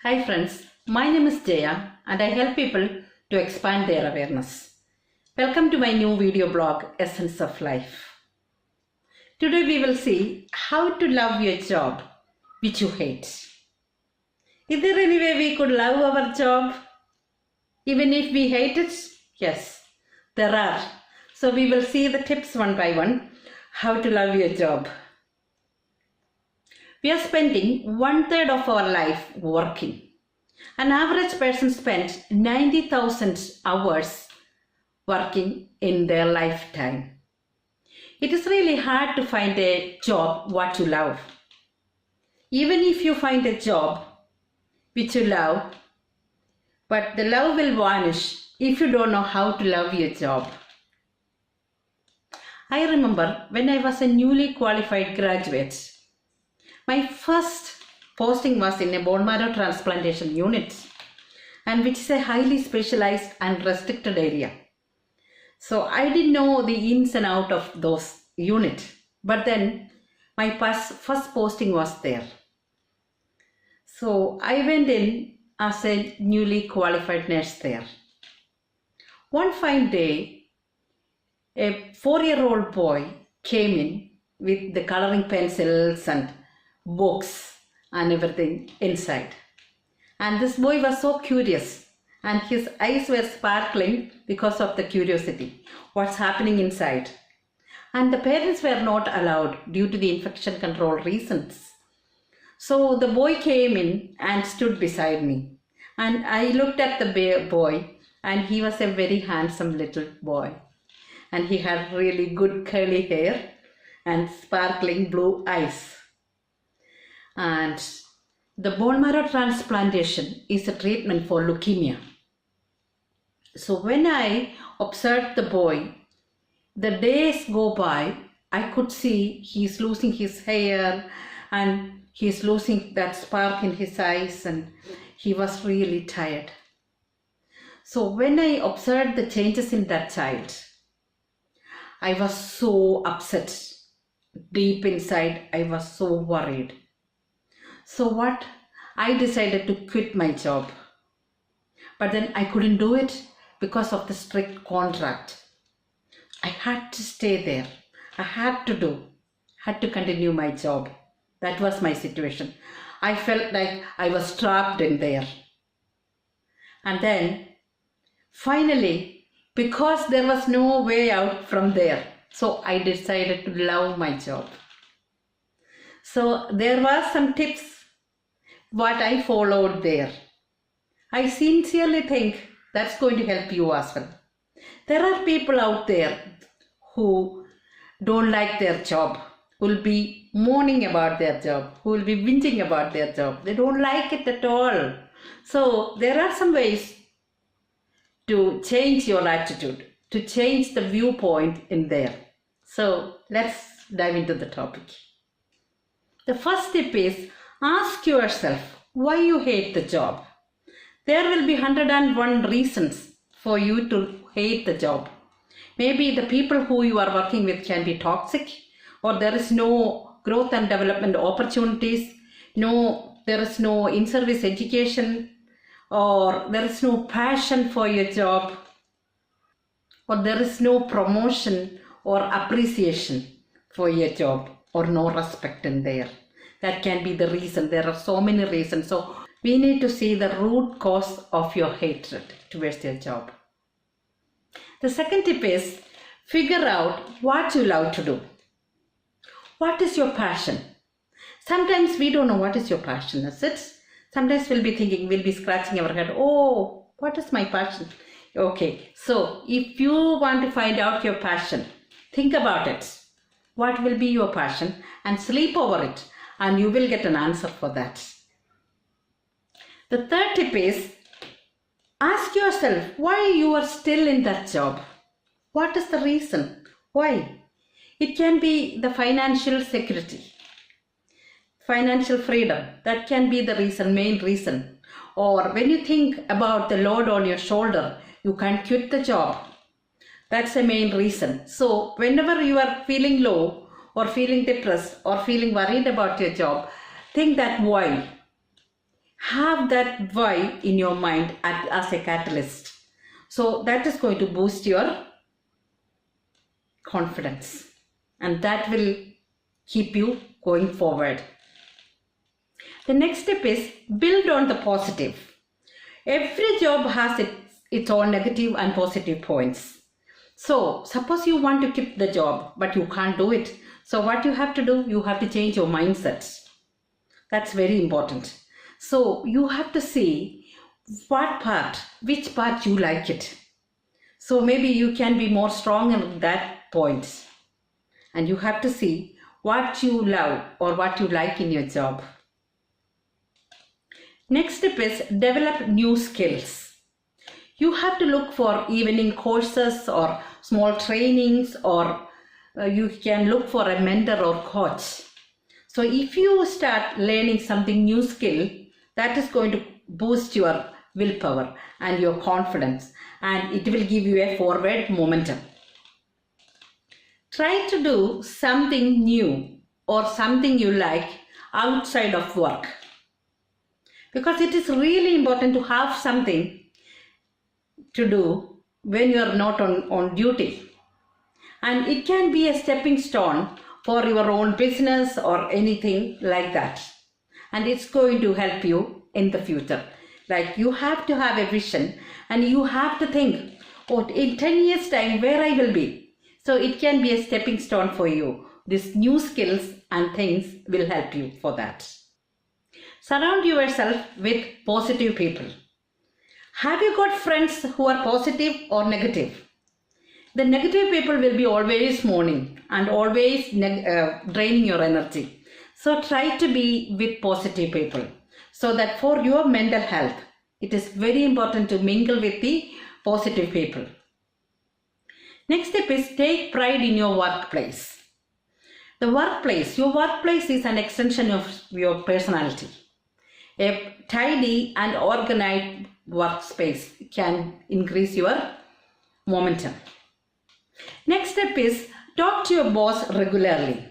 Hi friends, my name is Jaya and I help people to expand their awareness. Welcome to my new video blog, Essence of Life. Today we will see how to love your job which you hate. Is there any way we could love our job even if we hate it? Yes, there are. So we will see the tips one by one, how to love your job. We are spending 1/3 of our life working. An average person spends 90,000 hours working in their lifetime. It is really hard to find a job what you love. Even if you find a job which you love, but the love will vanish if you don't know how to love your job. I remember when I was a newly qualified graduate, my first posting was in a bone marrow transplantation unit, and which is a highly specialized and restricted area. So I didn't know the ins and out of those unit, but then my first posting was there. So I went in as a newly qualified nurse there. One fine day, a 4-year-old boy came in with the coloring pencils and books and everything inside. And this boy was so curious and his eyes were sparkling because of the curiosity. What's happening inside? And the parents were not allowed due to the infection control reasons. So the boy came in and stood beside me. And I looked at the boy, and he was a very handsome little boy. And he had really good curly hair and sparkling blue eyes. And the bone marrow transplantation is a treatment for leukemia. So when I observed the boy, the days go by, I could see he's losing his hair and he's losing that spark in his eyes, and he was really tired. So when I observed the changes in that child, I was so upset. Deep inside, I was so worried. So what? I decided to quit my job. But then I couldn't do it because of the strict contract. I had to stay there. I had to continue my job. That was my situation. I felt like I was trapped in there. And then finally, because there was no way out from there, so I decided to love my job. So there were some tips what I followed there. I sincerely think that's going to help you as well. There are people out there who don't like their job, who will be moaning about their job, who will be whinging about their job. They don't like it at all. So there are some ways to change your attitude, to change the viewpoint in there. So let's dive into the topic. The first tip is ask yourself why you hate the job. There will be 101 reasons for you to hate the job. Maybe the people who you are working with can be toxic, or there is no growth and development opportunities, there is no in-service education, or there is no passion for your job, or there is no promotion or appreciation for your job, or no respect in there. That can be the reason. There are so many reasons. So we need to see the root cause of your hatred towards your job. The second tip is figure out what you love to do. What is your passion? Sometimes we don't know what is your passion, is it? Sometimes we'll be thinking, we'll be scratching our head. Oh, what is my passion? Okay, so if you want to find out your passion, think about it. What will be your passion? And sleep over it. And you will get an answer for that. The third tip is ask yourself why you are still in that job. What is the reason? Why? It can be the financial security, financial freedom. That can be the reason, main reason. Or when you think about the load on your shoulder, you can't quit the job. That's the main reason. So whenever you are feeling low, or feeling depressed, or feeling worried about your job, think that why. have that why in your mind as a catalyst. So that is going to boost your confidence, and that will keep you going forward. The next step is build on the positive. Every job has its own negative and positive points. So suppose you want to keep the job, but you can't do it. So what you have to do, you have to change your mindset. That's very important. So you have to see which part you like it. So maybe you can be more strong in that point. And you have to see what you love or what you like in your job. Next step is develop new skills. You have to look for evening courses or small trainings, or you can look for a mentor or coach. So if you start learning something new skill, that is going to boost your willpower and your confidence, and it will give you a forward momentum. Try to do something new or something you like outside of work, because it is really important to have something to do when you are not on duty. And it can be a stepping stone for your own business or anything like that. And it's going to help you in the future. Like, you have to have a vision and you have to think, oh, in 10 years time, where I will be. So it can be a stepping stone for you. These new skills and things will help you for that. Surround yourself with positive people. Have you got friends who are positive or negative? The negative people will be always mourning and always draining your energy. So try to be with positive people, so that for your mental health, it is very important to mingle with the positive people. Next step is take pride in your workplace. Your workplace is an extension of your personality. A tidy and organized workspace can increase your momentum. Next step is talk to your boss regularly.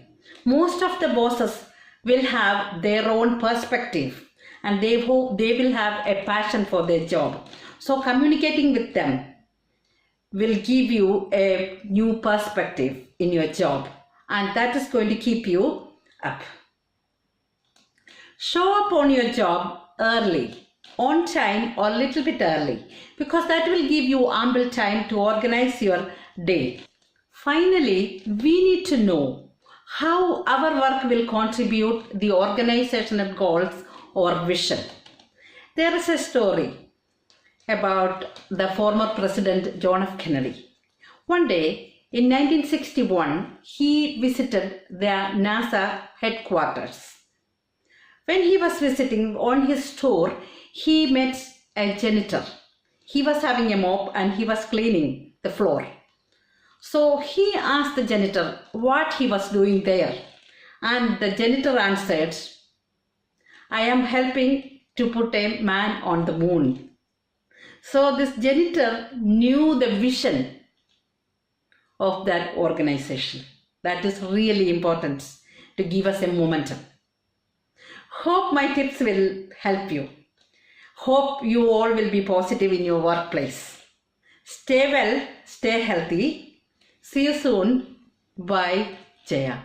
Most of the bosses will have their own perspective, and they will have a passion for their job. So communicating with them will give you a new perspective in your job, and that is going to keep you up. Show up on your job early, on time or a little bit early, because that will give you ample time to organize your day. Finally, we need to know how our work will contribute the organizational goals or vision. There is a story about the former President John F. Kennedy. One day in 1961, he visited the NASA headquarters. When he was visiting on his tour, he met a janitor. He was having a mop and he was cleaning the floor. So he asked the janitor what he was doing there. And the janitor answered, I am helping to put a man on the moon. So this janitor knew the vision of that organization. That is really important to give us a momentum. Hope my tips will help you. Hope you all will be positive in your workplace. Stay well, stay healthy. See you soon. Bye, Jaya.